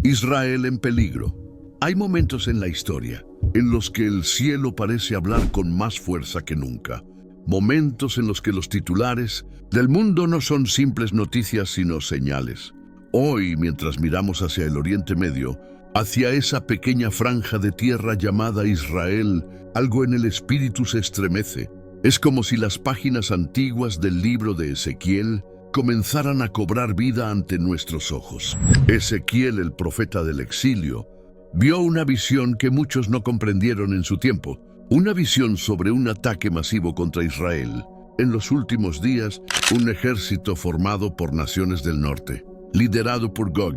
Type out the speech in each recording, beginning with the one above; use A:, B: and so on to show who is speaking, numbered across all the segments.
A: Israel en peligro. Hay momentos en la historia en los que el cielo parece hablar con más fuerza que nunca. Momentos en los que los titulares del mundo no son simples noticias sino señales. Hoy, mientras miramos hacia el Oriente Medio, hacia esa pequeña franja de tierra llamada Israel, algo en el espíritu se estremece. Es como si las páginas antiguas del libro de Ezequiel comenzaran a cobrar vida ante nuestros ojos. Ezequiel, el profeta del exilio, vio una visión que muchos no comprendieron en su tiempo. Una visión sobre un ataque masivo contra Israel. En los últimos días, un ejército formado por naciones del norte, liderado por Gog,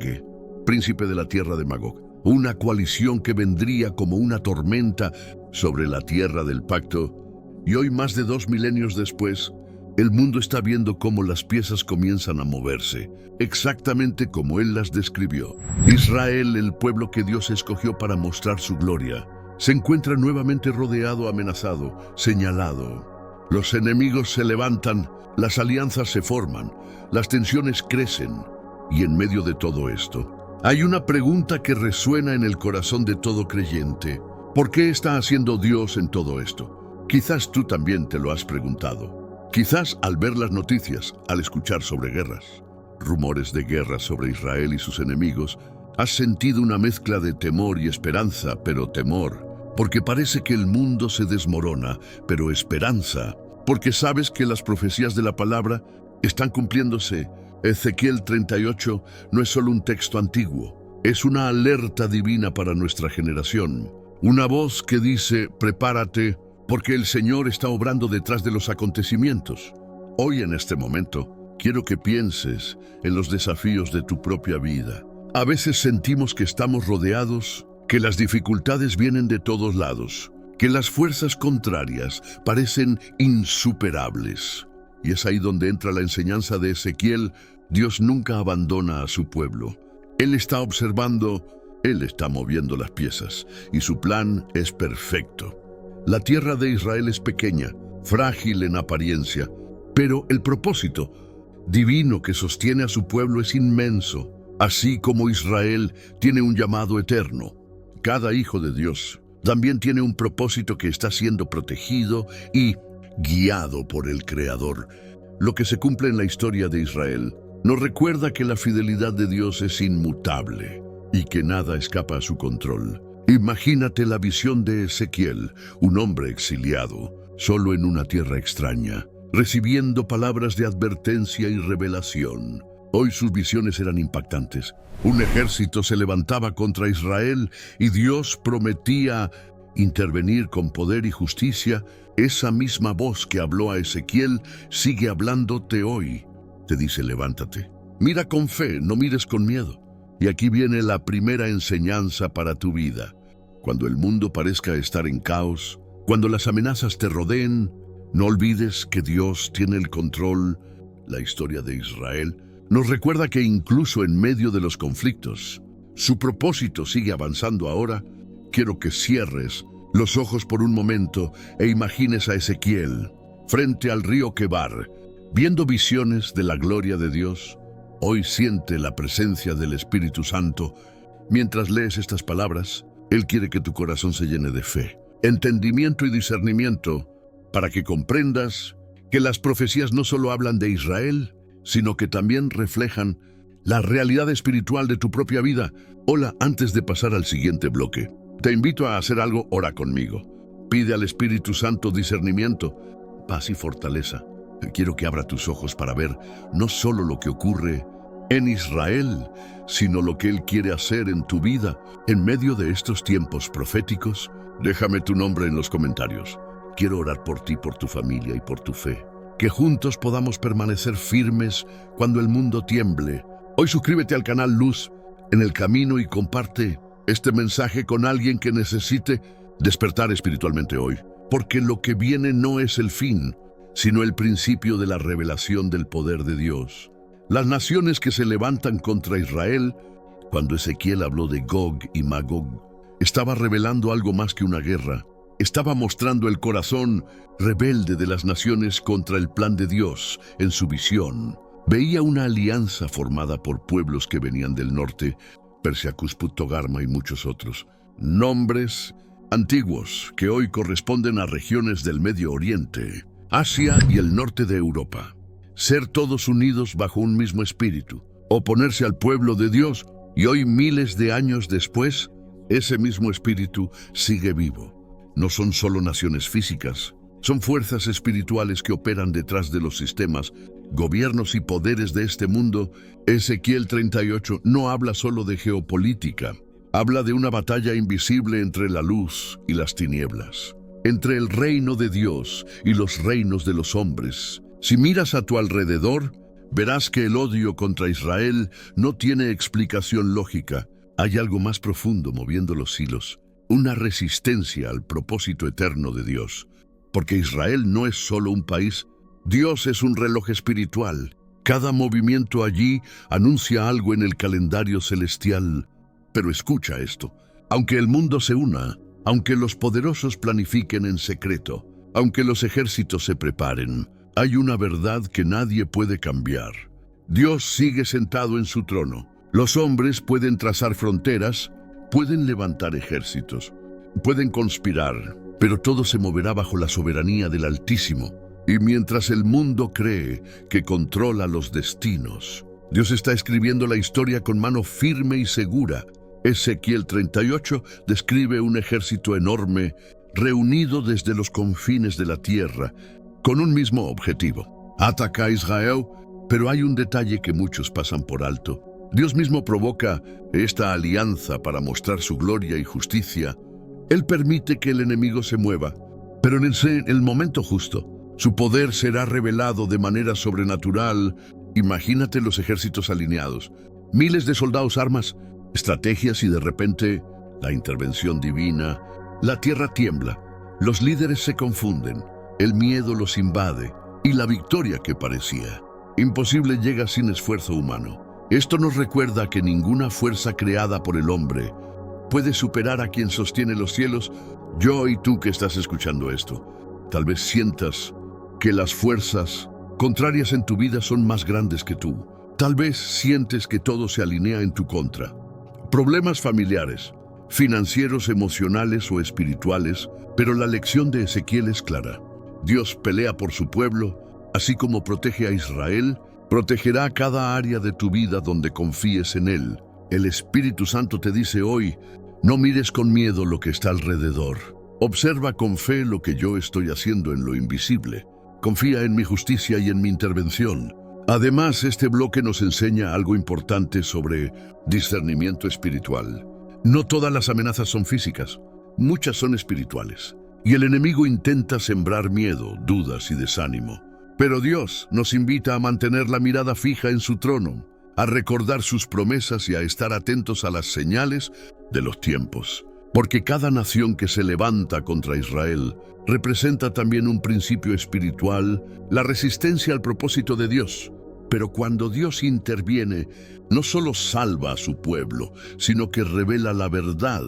A: príncipe de la tierra de Magog. Una coalición que vendría como una tormenta sobre la tierra del pacto. Y hoy, más de 2 milenios después, el mundo está viendo cómo las piezas comienzan a moverse, exactamente como él las describió. Israel, el pueblo que Dios escogió para mostrar su gloria, se encuentra nuevamente rodeado, amenazado, señalado. Los enemigos se levantan, las alianzas se forman, las tensiones crecen. Y en medio de todo esto, hay una pregunta que resuena en el corazón de todo creyente. ¿Por qué está haciendo Dios en todo esto? Quizás tú también te lo has preguntado. Quizás al ver las noticias, al escuchar sobre guerras, rumores de guerra sobre Israel y sus enemigos, has sentido una mezcla de temor y esperanza, pero temor, porque parece que el mundo se desmorona, pero esperanza, porque sabes que las profecías de la palabra están cumpliéndose. Ezequiel 38 no es solo un texto antiguo, es una alerta divina para nuestra generación. Una voz que dice, prepárate, porque el Señor está obrando detrás de los acontecimientos. Hoy, en este momento, quiero que pienses en los desafíos de tu propia vida. A veces sentimos que estamos rodeados, que las dificultades vienen de todos lados, que las fuerzas contrarias parecen insuperables. Y es ahí donde entra la enseñanza de Ezequiel. Dios nunca abandona a su pueblo. Él está observando, Él está moviendo las piezas, y su plan es perfecto. La tierra de Israel es pequeña, frágil en apariencia, pero el propósito divino que sostiene a su pueblo es inmenso. Así como Israel tiene un llamado eterno, cada hijo de Dios también tiene un propósito que está siendo protegido y guiado por el Creador. Lo que se cumple en la historia de Israel nos recuerda que la fidelidad de Dios es inmutable y que nada escapa a su control. Imagínate la visión de Ezequiel, un hombre exiliado, solo en una tierra extraña, recibiendo palabras de advertencia y revelación. Hoy sus visiones eran impactantes. Un ejército se levantaba contra Israel y Dios prometía intervenir con poder y justicia. Esa misma voz que habló a Ezequiel sigue hablándote hoy. Te dice, levántate. Mira con fe, no mires con miedo. Y aquí viene la primera enseñanza para tu vida. Cuando el mundo parezca estar en caos, cuando las amenazas te rodeen, no olvides que Dios tiene el control. La historia de Israel nos recuerda que incluso en medio de los conflictos, su propósito sigue avanzando ahora. Quiero que cierres los ojos por un momento e imagines a Ezequiel frente al río Quebar, viendo visiones de la gloria de Dios. Hoy siente la presencia del Espíritu Santo. Mientras lees estas palabras, Él quiere que tu corazón se llene de fe, entendimiento y discernimiento, para que comprendas que las profecías no solo hablan de Israel, sino que también reflejan la realidad espiritual de tu propia vida. Hola, antes de pasar al siguiente bloque, te invito a hacer algo. Ora conmigo. Pide al Espíritu Santo discernimiento, paz y fortaleza. Quiero que abra tus ojos para ver no solo lo que ocurre en Israel, sino lo que Él quiere hacer en tu vida en medio de estos tiempos proféticos. Déjame tu nombre en los comentarios. Quiero orar por ti, por tu familia y por tu fe. Que juntos podamos permanecer firmes cuando el mundo tiemble. Hoy suscríbete al canal Luz en el Camino y comparte este mensaje con alguien que necesite despertar espiritualmente hoy. Porque lo que viene no es el fin, sino el principio de la revelación del poder de Dios. Las naciones que se levantan contra Israel, cuando Ezequiel habló de Gog y Magog, estaba revelando algo más que una guerra. Estaba mostrando el corazón rebelde de las naciones contra el plan de Dios en su visión. Veía una alianza formada por pueblos que venían del norte, Persia-Cusput-Togarma y muchos otros. Nombres antiguos que hoy corresponden a regiones del Medio Oriente, Asia y el norte de Europa. Ser todos unidos bajo un mismo espíritu, oponerse al pueblo de Dios, y hoy, miles de años después, ese mismo espíritu sigue vivo. No son solo naciones físicas, son fuerzas espirituales que operan detrás de los sistemas, gobiernos y poderes de este mundo. Ezequiel 38 no habla solo de geopolítica, habla de una batalla invisible entre la luz y las tinieblas, entre el reino de Dios y los reinos de los hombres. Si miras a tu alrededor, verás que el odio contra Israel no tiene explicación lógica. Hay algo más profundo moviendo los hilos, una resistencia al propósito eterno de Dios. Porque Israel no es solo un país, Dios es un reloj espiritual. Cada movimiento allí anuncia algo en el calendario celestial. Pero escucha esto, aunque el mundo se una, aunque los poderosos planifiquen en secreto, aunque los ejércitos se preparen, hay una verdad que nadie puede cambiar. Dios sigue sentado en su trono. Los hombres pueden trazar fronteras, pueden levantar ejércitos, pueden conspirar, pero todo se moverá bajo la soberanía del Altísimo. Y mientras el mundo cree que controla los destinos, Dios está escribiendo la historia con mano firme y segura. Ezequiel 38 describe un ejército enorme, reunido desde los confines de la tierra, con un mismo objetivo: atacar a Israel. Pero hay un detalle que muchos pasan por alto. Dios mismo provoca esta alianza para mostrar su gloria y justicia. Él permite que el enemigo se mueva, pero en el momento justo, su poder será revelado de manera sobrenatural. Imagínate los ejércitos alineados, miles de soldados, armas, estrategias, y de repente, la intervención divina. La tierra tiembla, los líderes se confunden, el miedo los invade, y la victoria que parecía imposible llega sin esfuerzo humano. Esto nos recuerda que ninguna fuerza creada por el hombre puede superar a quien sostiene los cielos. Yo y tú que estás escuchando esto, tal vez sientas que las fuerzas contrarias en tu vida son más grandes que tú. Tal vez sientes que todo se alinea en tu contra. Problemas familiares, financieros, emocionales o espirituales, pero la lección de Ezequiel es clara. Dios pelea por su pueblo, así como protege a Israel, protegerá cada área de tu vida donde confíes en Él. El Espíritu Santo te dice hoy: no mires con miedo lo que está alrededor. Observa con fe lo que yo estoy haciendo en lo invisible. Confía en mi justicia y en mi intervención. Además, este bloque nos enseña algo importante sobre discernimiento espiritual. No todas las amenazas son físicas, muchas son espirituales. Y el enemigo intenta sembrar miedo, dudas y desánimo. Pero Dios nos invita a mantener la mirada fija en su trono, a recordar sus promesas y a estar atentos a las señales de los tiempos. Porque cada nación que se levanta contra Israel representa también un principio espiritual, la resistencia al propósito de Dios. Pero cuando Dios interviene, no solo salva a su pueblo, sino que revela la verdad.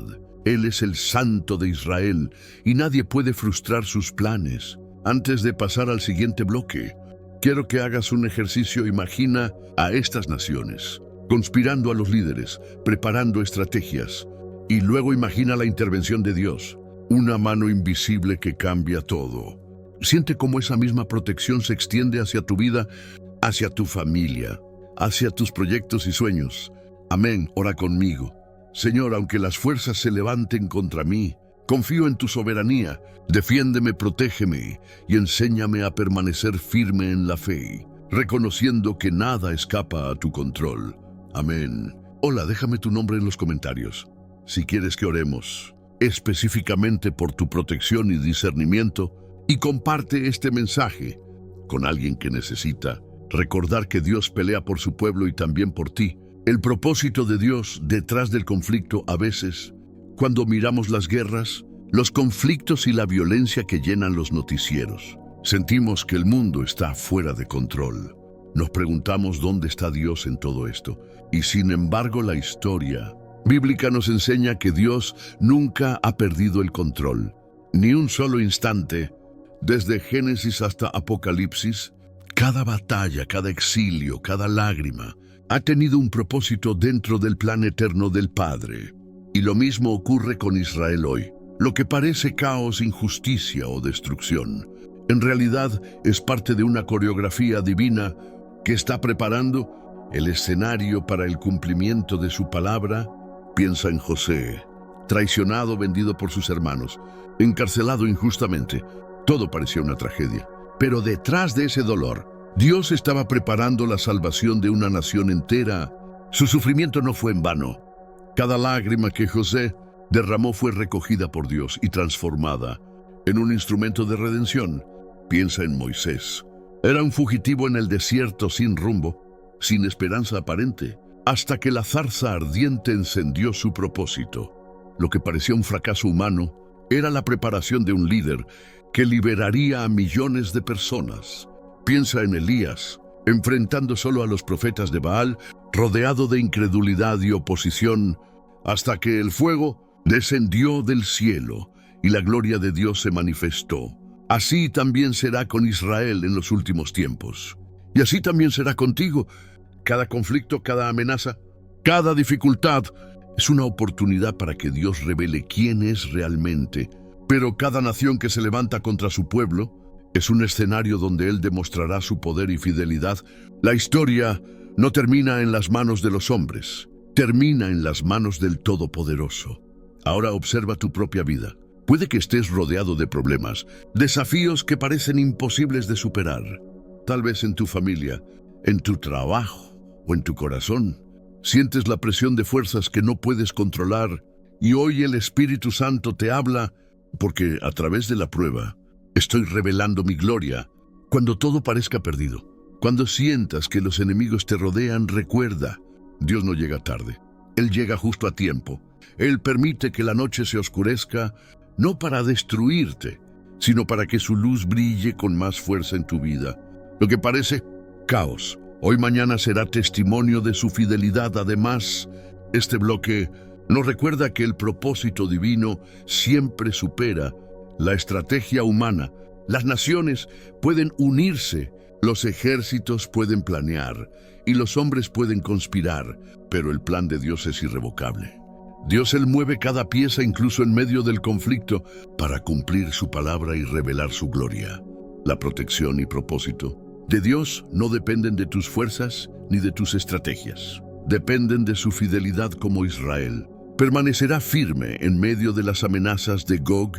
A: Él es el Santo de Israel y nadie puede frustrar sus planes. Antes de pasar al siguiente bloque, quiero que hagas un ejercicio. Imagina a estas naciones conspirando a los líderes, preparando estrategias, y luego imagina la intervención de Dios, una mano invisible que cambia todo. Siente cómo esa misma protección se extiende hacia tu vida, hacia tu familia, hacia tus proyectos y sueños. Amén. Ora conmigo. Señor, aunque las fuerzas se levanten contra mí, confío en tu soberanía. Defiéndeme, protégeme y enséñame a permanecer firme en la fe, reconociendo que nada escapa a tu control. Amén. Hola, déjame tu nombre en los comentarios si quieres que oremos específicamente por tu protección y discernimiento, y comparte este mensaje con alguien que necesita recordar que Dios pelea por su pueblo y también por ti. El propósito de Dios detrás del conflicto. A veces, cuando miramos las guerras, los conflictos y la violencia que llenan los noticieros, sentimos que el mundo está fuera de control. Nos preguntamos dónde está Dios en todo esto. Y sin embargo, la historia bíblica nos enseña que Dios nunca ha perdido el control, ni un solo instante. Desde Génesis hasta Apocalipsis, cada batalla, cada exilio, cada lágrima, ha tenido un propósito dentro del plan eterno del Padre. Y lo mismo ocurre con Israel hoy. Lo que parece caos, injusticia o destrucción, en realidad es parte de una coreografía divina que está preparando el escenario para el cumplimiento de su palabra. Piensa en José, traicionado, vendido por sus hermanos, encarcelado injustamente. Todo parecía una tragedia. Pero detrás de ese dolor, Dios estaba preparando la salvación de una nación entera. Su sufrimiento no fue en vano. Cada lágrima que José derramó fue recogida por Dios y transformada en un instrumento de redención. Piensa en Moisés. Era un fugitivo en el desierto sin rumbo, sin esperanza aparente, hasta que la zarza ardiente encendió su propósito. Lo que parecía un fracaso humano era la preparación de un líder que liberaría a millones de personas. Piensa en Elías, enfrentando solo a los profetas de Baal, rodeado de incredulidad y oposición, hasta que el fuego descendió del cielo y la gloria de Dios se manifestó. Así también será con Israel en los últimos tiempos. Y así también será contigo. Cada conflicto, cada amenaza, cada dificultad es una oportunidad para que Dios revele quién es realmente. Pero cada nación que se levanta contra su pueblo es un escenario donde Él demostrará su poder y fidelidad. La historia no termina en las manos de los hombres, termina en las manos del Todopoderoso. Ahora observa tu propia vida. Puede que estés rodeado de problemas, desafíos que parecen imposibles de superar. Tal vez en tu familia, en tu trabajo o en tu corazón. Sientes la presión de fuerzas que no puedes controlar y hoy el Espíritu Santo te habla porque a través de la prueba estoy revelando mi gloria. Cuando todo parezca perdido, cuando sientas que los enemigos te rodean, recuerda, Dios no llega tarde. Él llega justo a tiempo. Él permite que la noche se oscurezca, no para destruirte, sino para que su luz brille con más fuerza en tu vida. Lo que parece caos, hoy mañana será testimonio de su fidelidad. Además, este bloque nos recuerda que el propósito divino siempre supera la estrategia humana. Las naciones pueden unirse, los ejércitos pueden planear y los hombres pueden conspirar, pero el plan de Dios es irrevocable. Dios, Él mueve cada pieza incluso en medio del conflicto para cumplir su palabra y revelar su gloria. La protección y propósito de Dios no dependen de tus fuerzas ni de tus estrategias. Dependen de su fidelidad como Israel. Permanecerá firme en medio de las amenazas de Gog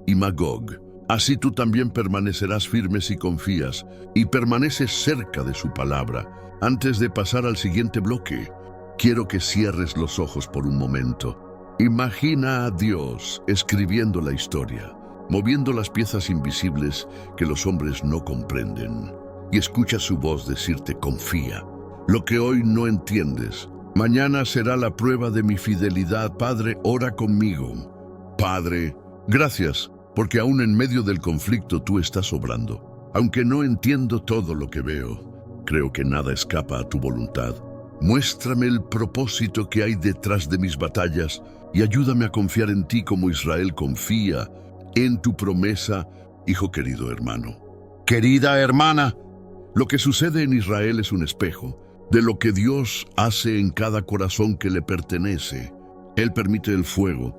A: y Magog. Así tú también permanecerás firme si confías y permaneces cerca de su palabra. Antes de pasar al siguiente bloque, quiero que cierres los ojos por un momento. Imagina a Dios escribiendo la historia, moviendo las piezas invisibles que los hombres no comprenden. Y escucha su voz decirte: confía. Lo que hoy no entiendes, mañana será la prueba de mi fidelidad. Padre, ora conmigo. Padre, gracias, porque aún en medio del conflicto tú estás obrando. Aunque no entiendo todo lo que veo, creo que nada escapa a tu voluntad. Muéstrame el propósito que hay detrás de mis batallas y ayúdame a confiar en ti como Israel confía en tu promesa. Hijo querido hermano, querida hermana, lo que sucede en Israel es un espejo de lo que Dios hace en cada corazón que le pertenece. Él permite el fuego,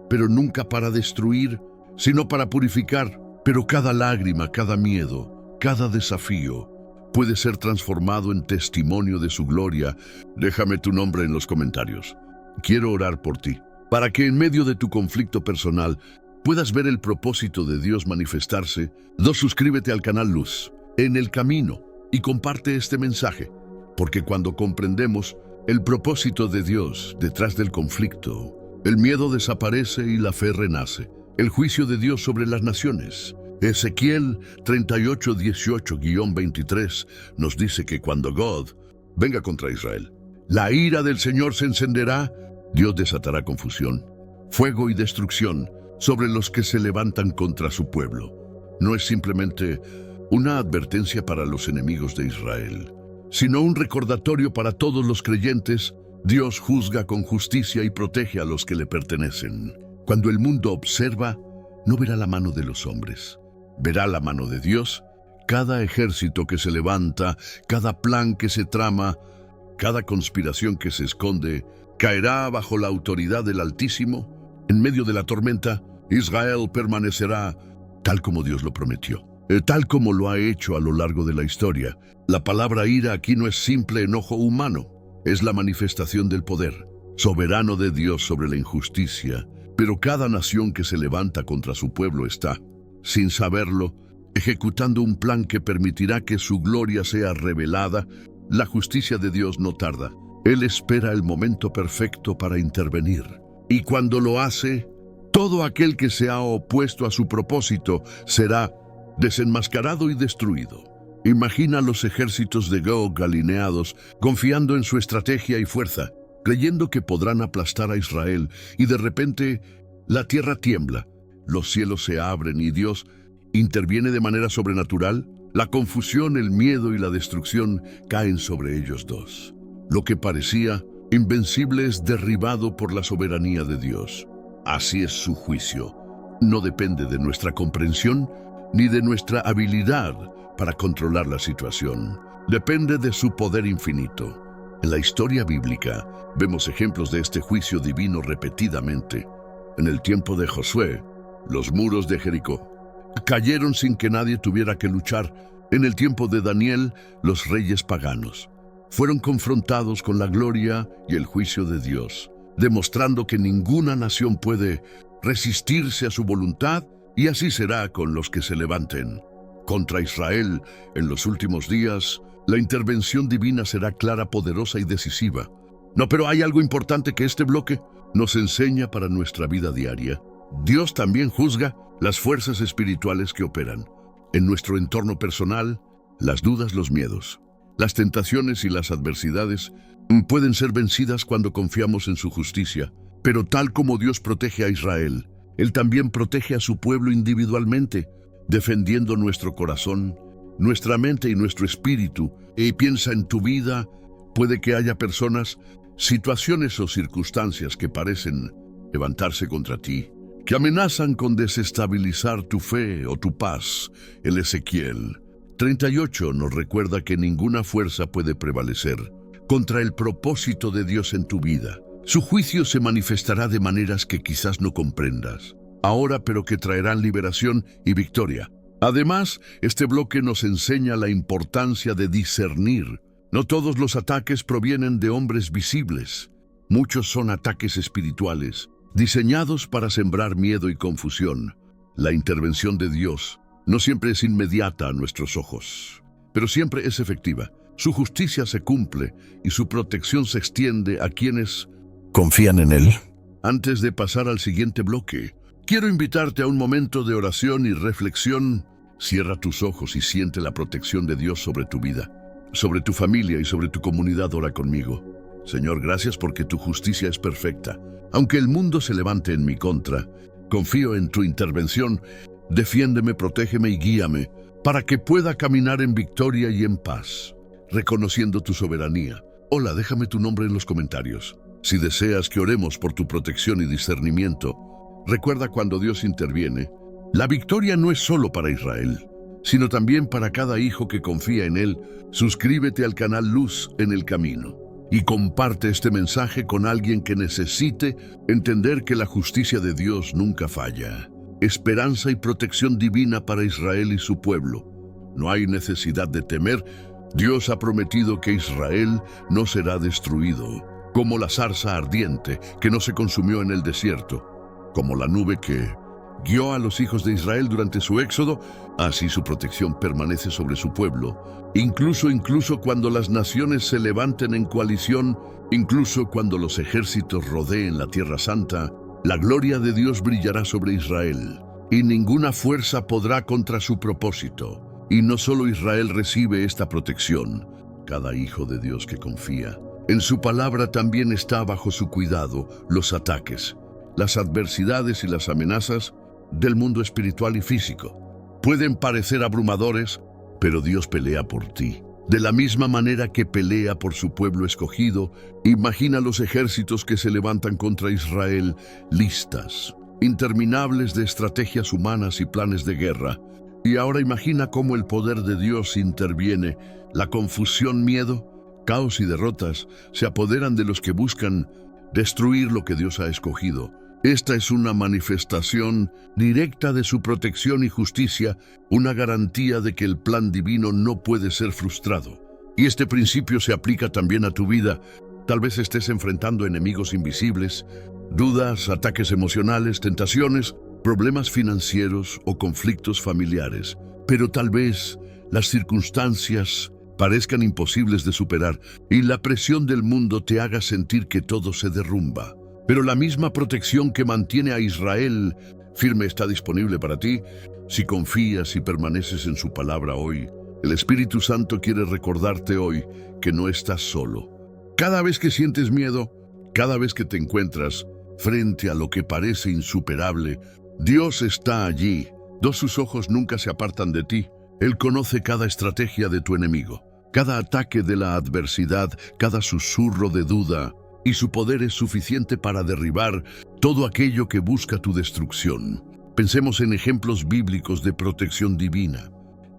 A: pero nunca para destruir, sino para purificar. Pero cada lágrima, cada miedo, cada desafío puede ser transformado en testimonio de su gloria. Déjame tu nombre en los comentarios. Quiero orar por ti, para que en medio de tu conflicto personal puedas ver el propósito de Dios manifestarse. Suscríbete al canal Luz en el Camino y comparte este mensaje, porque cuando comprendemos el propósito de Dios detrás del conflicto, el miedo desaparece y la fe renace. El juicio de Dios sobre las naciones. Ezequiel 38:18-23 nos dice que cuando God venga contra Israel, la ira del Señor se encenderá. Dios desatará confusión, fuego y destrucción sobre los que se levantan contra su pueblo. No es simplemente una advertencia para los enemigos de Israel, sino un recordatorio para todos los creyentes. Dios juzga con justicia y protege a los que le pertenecen. Cuando el mundo observa, no verá la mano de los hombres, verá la mano de Dios. Cada ejército que se levanta, cada plan que se trama, Cada conspiración que se esconde caerá bajo la autoridad del Altísimo. En medio de la tormenta, Israel permanecerá tal como Dios lo prometió, tal como lo ha hecho a lo largo de la historia. La palabra ira aquí no es simple enojo humano, es la manifestación del poder soberano de Dios sobre la injusticia. Pero cada nación que se levanta contra su pueblo está, sin saberlo, ejecutando un plan que permitirá que su gloria sea revelada. La justicia de Dios no tarda. Él espera el momento perfecto para intervenir. Y cuando lo hace, todo aquel que se ha opuesto a su propósito será desenmascarado y destruido. Imagina los ejércitos de Gog alineados, confiando en su estrategia y fuerza, creyendo que podrán aplastar a Israel, y de repente la tierra tiembla, los cielos se abren y Dios interviene de manera sobrenatural. La confusión, el miedo y la destrucción caen sobre ellos dos. Lo que parecía invencible es derribado por la soberanía de Dios. Así es su juicio. No depende de nuestra comprensión ni de nuestra habilidad para controlar la situación. Depende de su poder infinito. En la historia bíblica vemos ejemplos de este juicio divino repetidamente. En el tiempo de Josué, los muros de Jericó cayeron sin que nadie tuviera que luchar. En el tiempo de Daniel, los reyes paganos fueron confrontados con la gloria y el juicio de Dios, demostrando que ninguna nación puede resistirse a su voluntad, y así será con los que se levanten contra Israel en los últimos días. La intervención divina será clara, poderosa y decisiva. No, pero hay algo importante que este bloque nos enseña para nuestra vida diaria. Dios también juzga las fuerzas espirituales que operan en nuestro entorno personal. Las dudas, los miedos, las tentaciones y las adversidades pueden ser vencidas cuando confiamos en su justicia. Pero tal como Dios protege a Israel, Él también protege a su pueblo individualmente, defendiendo nuestro corazón, nuestra mente y nuestro espíritu. Y piensa en tu vida. Puede que haya personas, situaciones o circunstancias que parecen levantarse contra ti, que amenazan con desestabilizar tu fe o tu paz. El Ezequiel 38 nos recuerda que ninguna fuerza puede prevalecer contra el propósito de Dios en tu vida. Su juicio se manifestará de maneras que quizás no comprendas ahora, pero que traerán liberación y victoria. Además, este bloque nos enseña la importancia de discernir. No todos los ataques provienen de hombres visibles. Muchos son ataques espirituales, diseñados para sembrar miedo y confusión. La intervención de Dios no siempre es inmediata a nuestros ojos, pero siempre es efectiva. Su justicia se cumple y su protección se extiende a quienes confían en Él. Antes de pasar al siguiente bloque, quiero invitarte a un momento de oración y reflexión. Cierra tus ojos y siente la protección de Dios sobre tu vida, sobre tu familia y sobre tu comunidad. Ora conmigo. Señor, gracias porque tu justicia es perfecta. Aunque el mundo se levante en mi contra, confío en tu intervención. Defiéndeme, protégeme y guíame para que pueda caminar en victoria y en paz, reconociendo tu soberanía. Hola, déjame tu nombre en los comentarios si deseas que oremos por tu protección y discernimiento. Recuerda, cuando Dios interviene, la victoria no es solo para Israel, sino también para cada hijo que confía en Él. Suscríbete al canal Luz en el Camino y comparte este mensaje con alguien que necesite entender que la justicia de Dios nunca falla. Esperanza y protección divina para Israel y su pueblo. No hay necesidad de temer. Dios ha prometido que Israel no será destruido, como la zarza ardiente que no se consumió en el desierto, como la nube que guió a los hijos de Israel durante su éxodo. Así su protección permanece sobre su pueblo, incluso cuando las naciones se levanten en coalición, incluso cuando los ejércitos rodeen la Tierra Santa. La gloria de Dios brillará sobre Israel, y ninguna fuerza podrá contra su propósito. Y no solo Israel recibe esta protección, cada hijo de Dios que confía en su palabra también está bajo su cuidado. Los ataques, las adversidades y las amenazas del mundo espiritual y físico pueden parecer abrumadores, pero Dios pelea por ti. De la misma manera que pelea por su pueblo escogido. Imagina los ejércitos que se levantan contra Israel, listas interminables de estrategias humanas y planes de guerra. Y ahora imagina cómo el poder de Dios interviene. La confusión, miedo, caos y derrotas se apoderan de los que buscan destruir lo que Dios ha escogido. Esta es una manifestación directa de su protección y justicia, una garantía de que el plan divino no puede ser frustrado. Y este principio se aplica también a tu vida. Tal vez estés enfrentando enemigos invisibles, dudas, ataques emocionales, tentaciones, problemas financieros o conflictos familiares. Pero tal vez las circunstancias parezcan imposibles de superar y la presión del mundo te haga sentir que todo se derrumba. Pero la misma protección que mantiene a Israel firme está disponible para ti si confías y permaneces en su palabra hoy. El Espíritu Santo quiere recordarte hoy que no estás solo. Cada vez que sientes miedo, cada vez que te encuentras frente a lo que parece insuperable, Dios está allí. Sus ojos nunca se apartan de ti. Él conoce cada estrategia de tu enemigo, cada ataque de la adversidad, cada susurro de duda, y su poder es suficiente para derribar todo aquello que busca tu destrucción. Pensemos en ejemplos bíblicos de protección divina.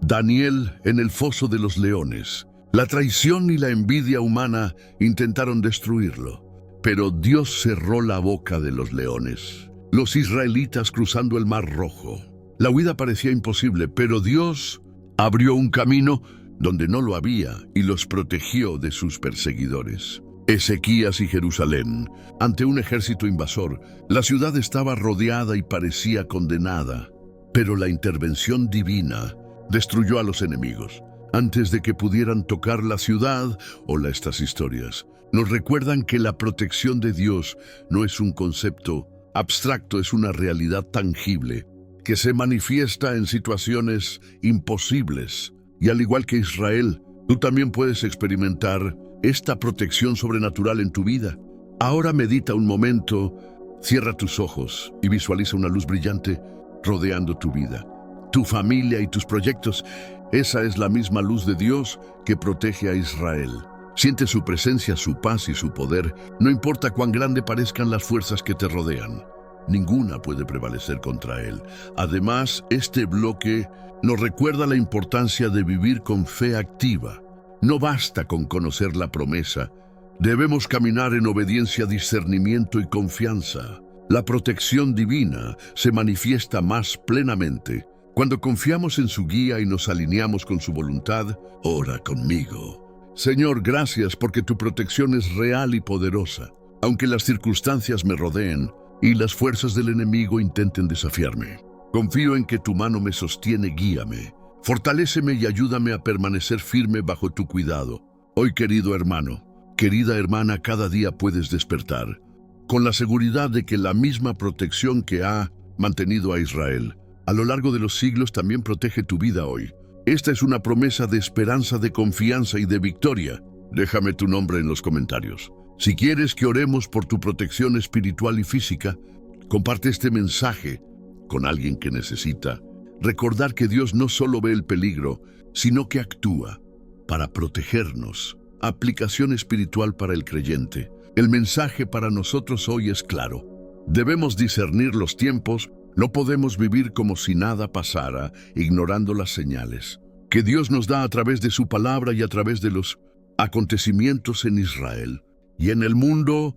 A: Daniel en el foso de los leones. La traición y la envidia humana intentaron destruirlo, pero Dios cerró la boca de los leones. Los israelitas cruzando el Mar Rojo. La huida parecía imposible, pero Dios abrió un camino donde no lo había y los protegió de sus perseguidores. Ezequías y Jerusalén, ante un ejército invasor, la ciudad estaba rodeada y parecía condenada, pero la intervención divina destruyó a los enemigos antes de que pudieran tocar la ciudad. Estas historias nos recuerdan que la protección de Dios no es un concepto abstracto, es una realidad tangible que se manifiesta en situaciones imposibles. Y al igual que Israel, tú también puedes experimentar esta protección sobrenatural en tu vida. Ahora medita un momento, cierra tus ojos y visualiza una luz brillante rodeando tu vida, tu familia y tus proyectos. Esa es la misma luz de Dios que protege a Israel. Siente su presencia, su paz y su poder. No importa cuán grande parezcan las fuerzas que te rodean, ninguna puede prevalecer contra él. Además, este bloque nos recuerda la importancia de vivir con fe activa. No basta con conocer la promesa. Debemos caminar en obediencia, discernimiento y confianza. La protección divina se manifiesta más plenamente cuando confiamos en su guía y nos alineamos con su voluntad. Ora conmigo. Señor, gracias porque tu protección es real y poderosa. Aunque las circunstancias me rodeen y las fuerzas del enemigo intenten desafiarme, confío en que tu mano me sostiene. Guíame, fortaléceme y ayúdame a permanecer firme bajo tu cuidado. Hoy, querido hermano, querida hermana, cada día puedes despertar con la seguridad de que la misma protección que ha mantenido a Israel a lo largo de los siglos también protege tu vida hoy. Esta es una promesa de esperanza, de confianza y de victoria. Déjame tu nombre en los comentarios. Si quieres que oremos por tu protección espiritual y física, comparte este mensaje con alguien que necesita recordar que Dios no solo ve el peligro, sino que actúa para protegernos. Aplicación espiritual para el creyente. El mensaje para nosotros hoy es claro. Debemos discernir los tiempos. No podemos vivir como si nada pasara, ignorando las señales que Dios nos da a través de su palabra y a través de los acontecimientos en Israel y en el mundo.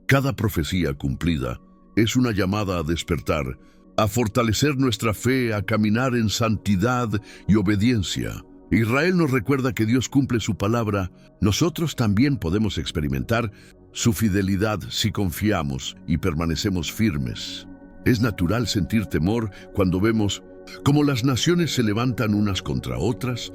A: Cada profecía cumplida es una llamada a despertar, a fortalecer nuestra fe, a caminar en santidad y obediencia. Israel nos recuerda que Dios cumple su palabra. Nosotros también podemos experimentar su fidelidad si confiamos y permanecemos firmes. Es natural sentir temor cuando vemos cómo las naciones se levantan unas contra otras,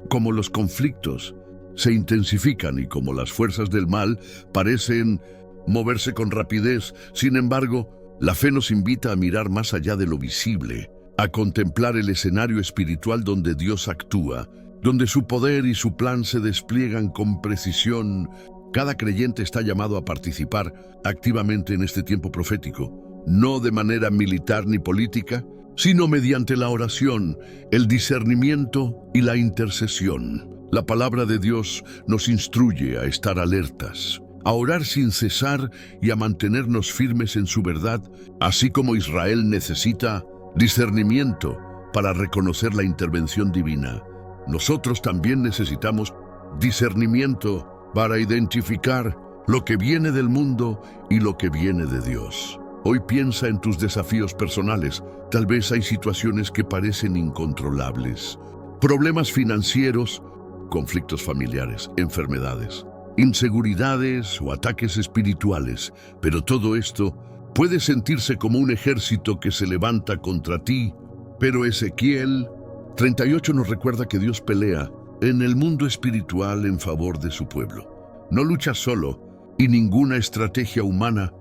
A: cómo los conflictos se intensifican y cómo las fuerzas del mal parecen moverse con rapidez. Sin embargo, la fe nos invita a mirar más allá de lo visible, a contemplar el escenario espiritual donde Dios actúa, donde su poder y su plan se despliegan con precisión. Cada creyente está llamado a participar activamente en este tiempo profético. No de manera militar ni política, sino mediante la oración, el discernimiento y la intercesión. La palabra de Dios nos instruye a estar alertas, a orar sin cesar y a mantenernos firmes en su verdad, así como Israel necesita discernimiento para reconocer la intervención divina. Nosotros también necesitamos discernimiento para identificar lo que viene del mundo y lo que viene de Dios. Hoy piensa en tus desafíos personales. Tal vez hay situaciones que parecen incontrolables. Problemas financieros, conflictos familiares, enfermedades, inseguridades o ataques espirituales. Pero todo esto puede sentirse como un ejército que se levanta contra ti. Pero Ezequiel 38 nos recuerda que Dios pelea en el mundo espiritual en favor de su pueblo. No luchas solo y ninguna estrategia humana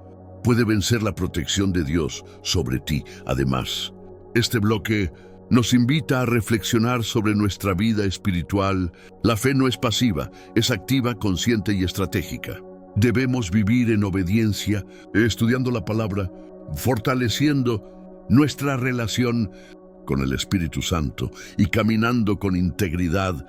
A: puede vencer la protección de Dios sobre ti. Además, este bloque nos invita a reflexionar sobre nuestra vida espiritual. La fe no es pasiva, es activa, consciente y estratégica. Debemos vivir en obediencia, estudiando la palabra, fortaleciendo nuestra relación con el Espíritu Santo y caminando con integridad.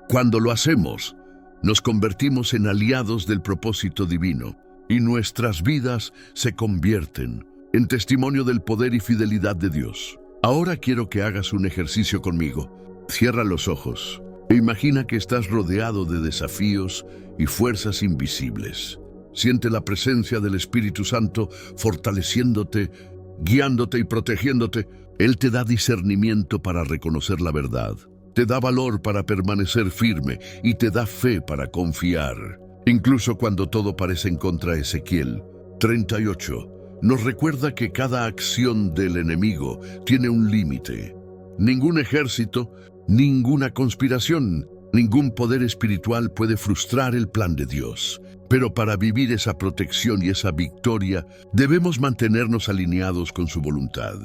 A: Cuando lo hacemos, nos convertimos en aliados del propósito divino y nuestras vidas se convierten en testimonio del poder y fidelidad de Dios. Ahora quiero que hagas un ejercicio conmigo. Cierra los ojos e imagina que estás rodeado de desafíos y fuerzas invisibles. Siente la presencia del Espíritu Santo fortaleciéndote, guiándote y protegiéndote. Él te da discernimiento para reconocer la verdad, te da valor para permanecer firme y te da fe para confiar. Incluso cuando todo parece en contra. Ezequiel 38 nos recuerda que cada acción del enemigo tiene un límite. Ningún ejército, ninguna conspiración, ningún poder espiritual puede frustrar el plan de Dios. Pero para vivir esa protección y esa victoria, debemos mantenernos alineados con su voluntad,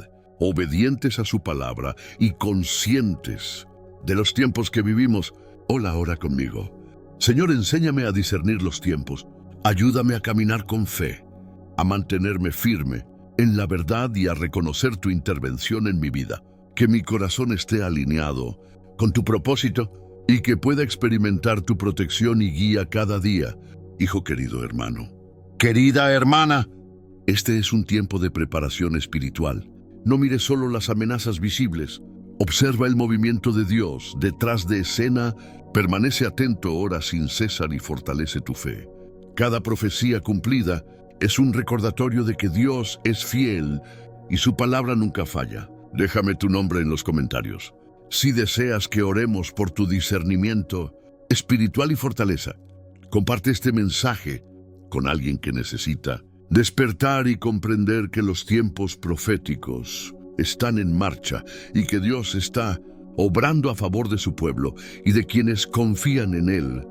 A: obedientes a su palabra y conscientes de los tiempos que vivimos. Ora conmigo. Señor, enséñame a discernir los tiempos. Ayúdame a caminar con fe, a mantenerme firme en la verdad y a reconocer tu intervención en mi vida. Que mi corazón esté alineado con tu propósito y que pueda experimentar tu protección y guía cada día. Hijo querido hermano, querida hermana, este es un tiempo de preparación espiritual. No mires solo las amenazas visibles. Observa el movimiento de Dios detrás de escena. Permanece atento, ora sin cesar y fortalece tu fe. Cada profecía cumplida es un recordatorio de que Dios es fiel y su palabra nunca falla. Déjame tu nombre en los comentarios si deseas que oremos por tu discernimiento espiritual y fortaleza. Comparte este mensaje con alguien que necesita despertar y comprender que los tiempos proféticos están en marcha y que Dios está obrando a favor de su pueblo y de quienes confían en Él.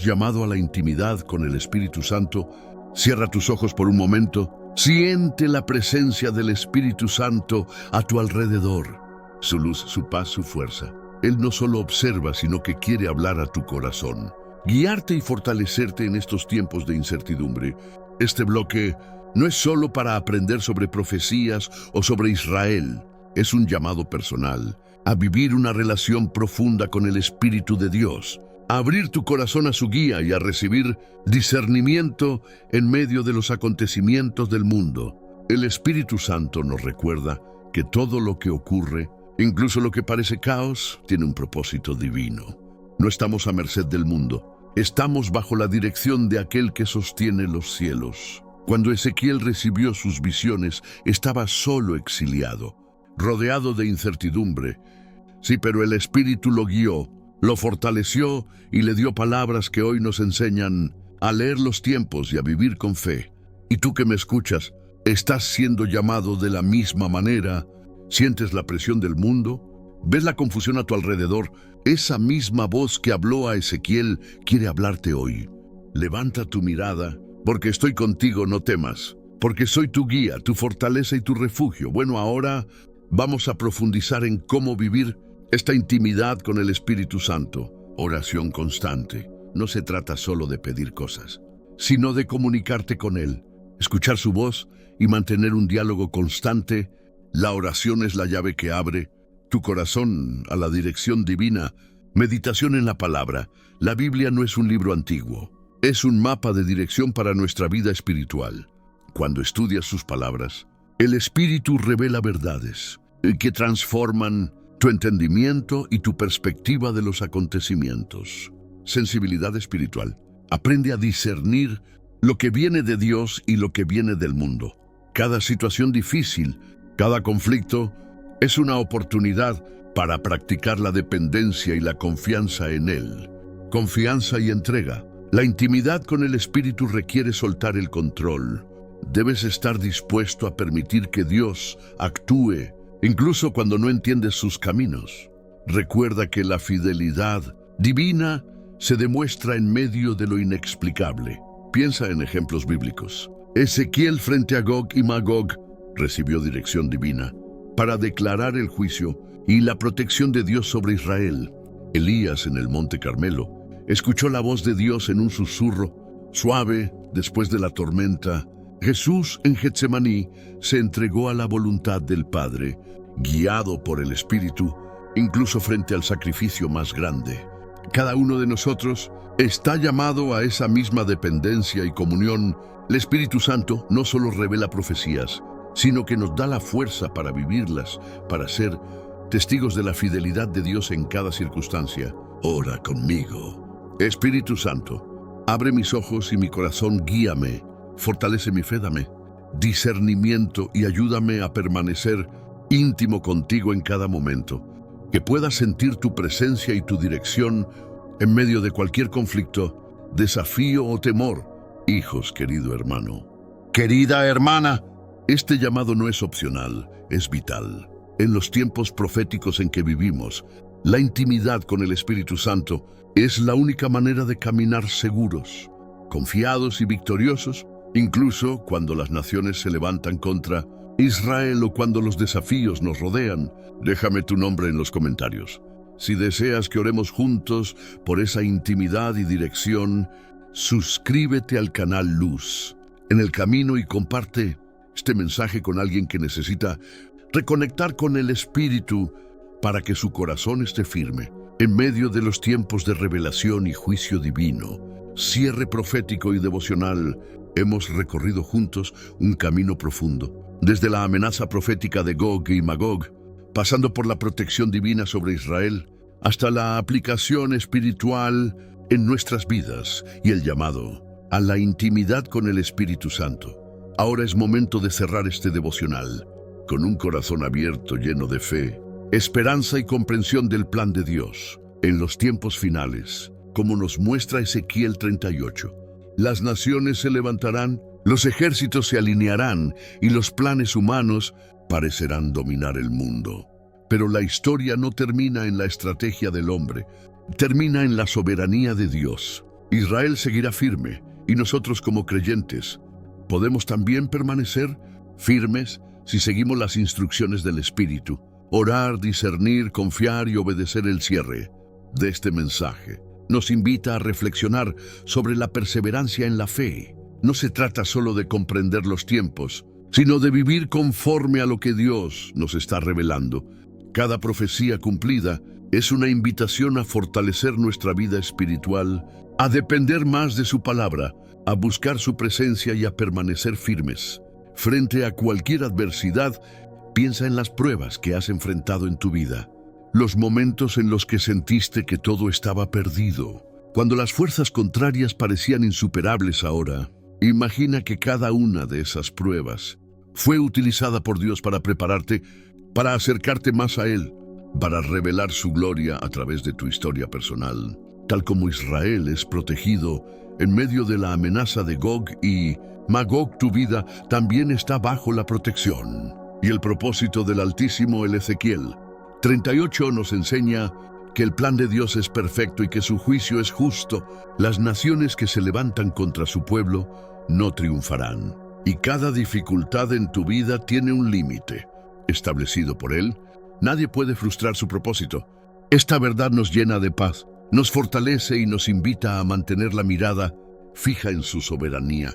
A: Llamado a la intimidad con el Espíritu Santo. Cierra tus ojos por un momento. Siente la presencia del Espíritu Santo a tu alrededor. Su luz, su paz, su fuerza. Él no solo observa, sino que quiere hablar a tu corazón, guiarte y fortalecerte en estos tiempos de incertidumbre. Este bloque no es solo para aprender sobre profecías o sobre Israel. Es un llamado personal a vivir una relación profunda con el Espíritu de Dios, a abrir tu corazón a su guía y a recibir discernimiento en medio de los acontecimientos del mundo. El Espíritu Santo nos recuerda que todo lo que ocurre, incluso lo que parece caos, tiene un propósito divino. No estamos a merced del mundo, estamos bajo la dirección de aquel que sostiene los cielos. Cuando Ezequiel recibió sus visiones, estaba solo, exiliado, rodeado de incertidumbre. Sí, pero el Espíritu lo guió, lo fortaleció y le dio palabras que hoy nos enseñan a leer los tiempos y a vivir con fe. Y tú que me escuchas, ¿estás siendo llamado de la misma manera? ¿Sientes la presión del mundo? ¿Ves la confusión a tu alrededor? Esa misma voz que habló a Ezequiel quiere hablarte hoy. Levanta tu mirada, porque estoy contigo, no temas, porque soy tu guía, tu fortaleza y tu refugio. Bueno, ahora vamos a profundizar en cómo vivir esta intimidad con el Espíritu Santo. Oración constante. No se trata solo de pedir cosas, sino de comunicarte con Él, escuchar su voz y mantener un diálogo constante. La oración es la llave que abre tu corazón a la dirección divina. Meditación en la palabra. La Biblia no es un libro antiguo, es un mapa de dirección para nuestra vida espiritual. Cuando estudias sus palabras, el Espíritu revela verdades que transforman tu entendimiento y tu perspectiva de los acontecimientos. Sensibilidad espiritual. Aprende a discernir lo que viene de Dios y lo que viene del mundo. Cada situación difícil, cada conflicto, es una oportunidad para practicar la dependencia y la confianza en Él. Confianza y entrega. La intimidad con el Espíritu requiere soltar el control. Debes estar dispuesto a permitir que Dios actúe, incluso cuando no entiendes sus caminos. Recuerda que la fidelidad divina se demuestra en medio de lo inexplicable. Piensa en ejemplos bíblicos. Ezequiel frente a Gog y Magog recibió dirección divina para declarar el juicio y la protección de Dios sobre Israel. Elías en el Monte Carmelo escuchó la voz de Dios en un susurro suave después de la tormenta. Jesús en Getsemaní se entregó a la voluntad del Padre, guiado por el Espíritu, incluso frente al sacrificio más grande. Cada uno de nosotros está llamado a esa misma dependencia y comunión. El Espíritu Santo no solo revela profecías, sino que nos da la fuerza para vivirlas, para ser testigos de la fidelidad de Dios en cada circunstancia. Ora conmigo. Espíritu Santo, abre mis ojos y mi corazón, guíame. Fortalece mi fe, dame discernimiento y ayúdame a permanecer íntimo contigo en cada momento. Que pueda sentir tu presencia y tu dirección en medio de cualquier conflicto, desafío o temor. Hijos, querido hermano, querida hermana, este llamado no es opcional, es vital. En los tiempos proféticos en que vivimos, la intimidad con el Espíritu Santo es la única manera de caminar seguros, confiados y victoriosos, incluso cuando las naciones se levantan contra Israel o cuando los desafíos nos rodean. Déjame tu nombre en los comentarios. Si deseas que oremos juntos por esa intimidad y dirección, suscríbete al canal Luz en el Camino y comparte este mensaje con alguien que necesita reconectar con el Espíritu para que su corazón esté firme en medio de los tiempos de revelación y juicio divino. Cierre profético y devocional. Hemos recorrido juntos un camino profundo, desde la amenaza profética de Gog y Magog, pasando por la protección divina sobre Israel, hasta la aplicación espiritual en nuestras vidas y el llamado a la intimidad con el Espíritu Santo. Ahora es momento de cerrar este devocional con un corazón abierto, lleno de fe, esperanza y comprensión del plan de Dios en los tiempos finales, como nos muestra Ezequiel 38. Las naciones se levantarán, los ejércitos se alinearán y los planes humanos parecerán dominar el mundo. Pero la historia no termina en la estrategia del hombre, termina en la soberanía de Dios. Israel seguirá firme y nosotros como creyentes podemos también permanecer firmes si seguimos las instrucciones del Espíritu. Orar, discernir, confiar y obedecer. El cierre de este mensaje nos invita a reflexionar sobre la perseverancia en la fe. No se trata solo de comprender los tiempos, sino de vivir conforme a lo que Dios nos está revelando. Cada profecía cumplida es una invitación a fortalecer nuestra vida espiritual, a depender más de su palabra, a buscar su presencia y a permanecer firmes. Frente a cualquier adversidad, piensa en las pruebas que has enfrentado en tu vida, los momentos en los que sentiste que todo estaba perdido, cuando las fuerzas contrarias parecían insuperables. Ahora, imagina que cada una de esas pruebas fue utilizada por Dios para prepararte, para acercarte más a Él, para revelar su gloria a través de tu historia personal. Tal como Israel es protegido en medio de la amenaza de Gog y Magog, tu vida también está bajo la protección y el propósito del Altísimo. El Ezequiel 38 nos enseña que el plan de Dios es perfecto y que su juicio es justo. Las naciones que se levantan contra su pueblo no triunfarán. Y cada dificultad en tu vida tiene un límite establecido por Él. Nadie puede frustrar su propósito. Esta verdad nos llena de paz, nos fortalece y nos invita a mantener la mirada fija en su soberanía.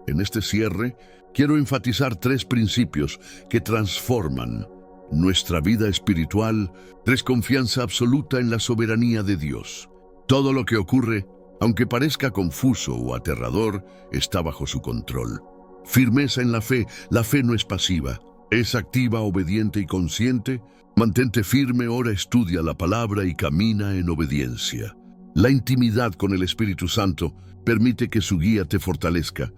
A: En este cierre, quiero enfatizar 3 principios que transforman nuestra vida espiritual. 3, confianza absoluta en la soberanía de Dios. Todo lo que ocurre, aunque parezca confuso o aterrador, está bajo su control. Firmeza en la fe. La fe no es pasiva, es activa, obediente y consciente. Mantente firme, ora, estudia la palabra y camina en obediencia. La intimidad con el Espíritu Santo permite que su guía te fortalezca,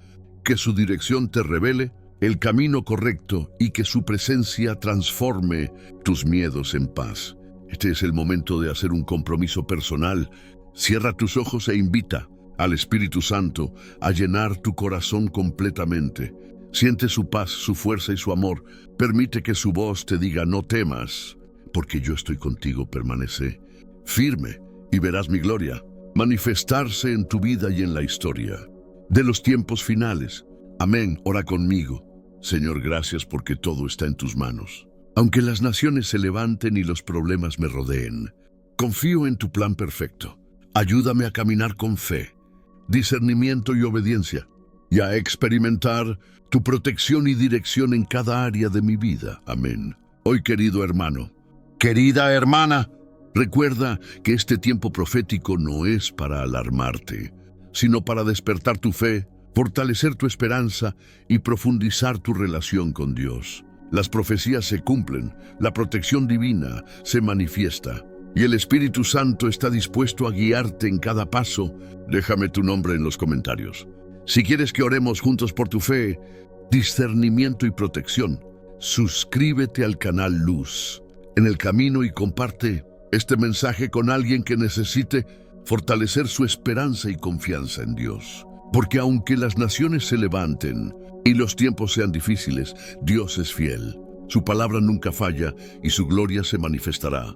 A: que su dirección te revele el camino correcto y que su presencia transforme tus miedos en paz. Este es el momento de hacer un compromiso personal. Cierra tus ojos e invita al Espíritu Santo a llenar tu corazón completamente. Siente su paz, su fuerza y su amor. Permite que su voz te diga: no temas, porque yo estoy contigo. Permanece firme y verás mi gloria manifestarse en tu vida y en la historia de los tiempos finales. Amén. Ora conmigo. Señor, gracias porque todo está en tus manos. Aunque las naciones se levanten y los problemas me rodeen, confío en tu plan perfecto. Ayúdame a caminar con fe, discernimiento y obediencia, y a experimentar tu protección y dirección en cada área de mi vida. Amén. Hoy, querido hermano, querida hermana, recuerda que este tiempo profético no es para alarmarte, sino para despertar tu fe, fortalecer tu esperanza y profundizar tu relación con Dios. Las profecías se cumplen, la protección divina se manifiesta y el Espíritu Santo está dispuesto a guiarte en cada paso. Déjame tu nombre en los comentarios. Si quieres que oremos juntos por tu fe, discernimiento y protección, suscríbete al canal Luz en el Camino y comparte este mensaje con alguien que necesite fortalecer su esperanza y confianza en Dios. Porque aunque las naciones se levanten y los tiempos sean difíciles, Dios es fiel. Su palabra nunca falla y su gloria se manifestará.